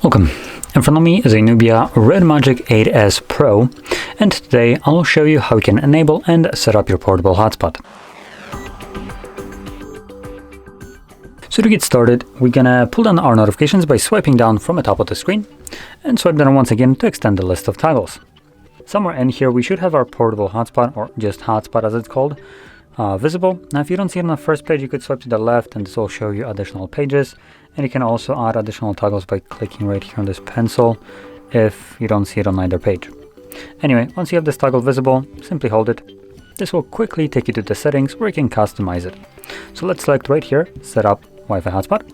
Welcome. In front of me is a Nubia Redmagic 8S Pro, and today I'll show you how you can enable and set up your portable hotspot. So to get started, we're gonna pull down our notifications by swiping down from the top of the screen, and swipe down once again to extend the list of toggles. Somewhere in here we should have our portable hotspot, or just hotspot as it's called, visible. Now if you don't see it on the first page, you could swipe to the left and this will show you additional pages, and you can also add additional toggles by clicking right here on this pencil if you don't see it on either page. Anyway, once you have this toggle visible, simply hold it. This will quickly take you to the settings where you can customize it. So let's select right here, set up Wi-Fi hotspot,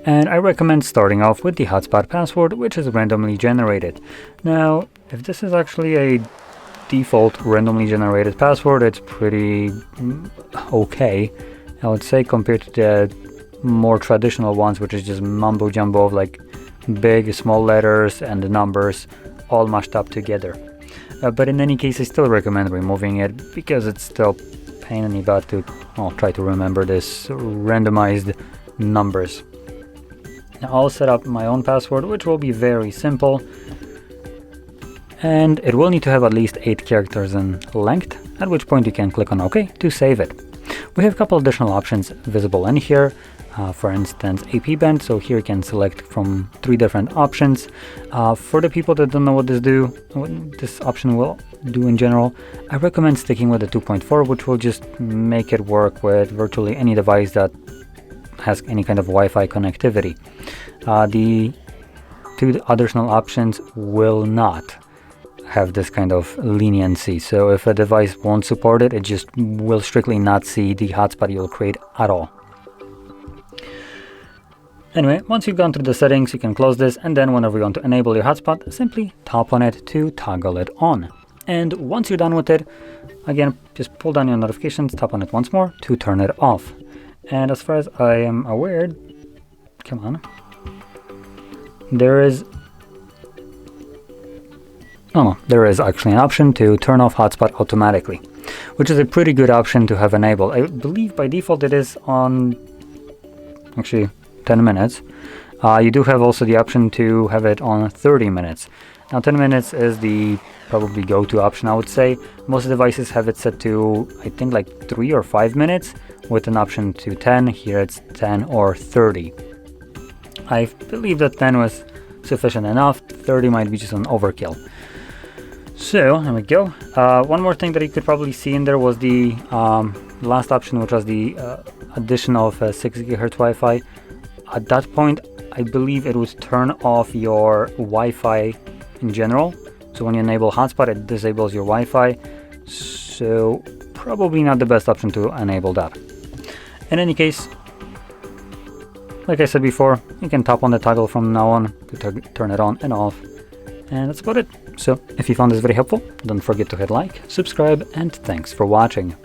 and I recommend starting off with the hotspot password, which is randomly generated. Now if this is actually a default randomly generated password, it's pretty okay, I would say, compared to the more traditional ones, which is just mumbo jumbo of like big small letters and the numbers all mashed up together. But in any case, I still recommend removing it because it's still pain in the butt to try to remember this randomized numbers. Now I'll set up my own password, which will be very simple, and it will need to have at least 8 characters in length, at which point you can click on OK to save it. We have a couple additional options visible in here. For instance, AP band, so here you can select from 3 different options. For the people that don't know what this option will do in general, I recommend sticking with the 2.4, which will just make it work with virtually any device that has any kind of Wi-Fi connectivity. The 2 additional options will not have this kind of leniency, so if a device won't support it, it just will strictly not see the hotspot you'll create at all. Anyway, once you've gone through the settings, you can close this, and then whenever you want to enable your hotspot, simply tap on it to toggle it on. And once you're done with it, again, just pull down your notifications, tap on it once more to turn it off. And as far as I am aware, there is actually an option to turn off hotspot automatically, which is a pretty good option to have enabled. I believe by default it is on actually 10 minutes. You do have also the option to have it on 30 minutes. Now 10 minutes is the probably go-to option, I would say. Most devices have it set to, I think, like 3 or 5 minutes with an option to 10. Here it's 10 or 30. I believe that 10 was sufficient enough. 30 might be just an overkill. So there we go. One more thing that you could probably see in there was the last option, which was the addition of 6 GHz Wi-Fi. At that point, I believe it would turn off your Wi-Fi in general. So when you enable hotspot, it disables your Wi-Fi. So probably not the best option to enable that. In any case, like I said before, you can tap on the toggle from now on to turn it on and off. And that's about it. So if you found this very helpful, don't forget to hit like, subscribe, and thanks for watching.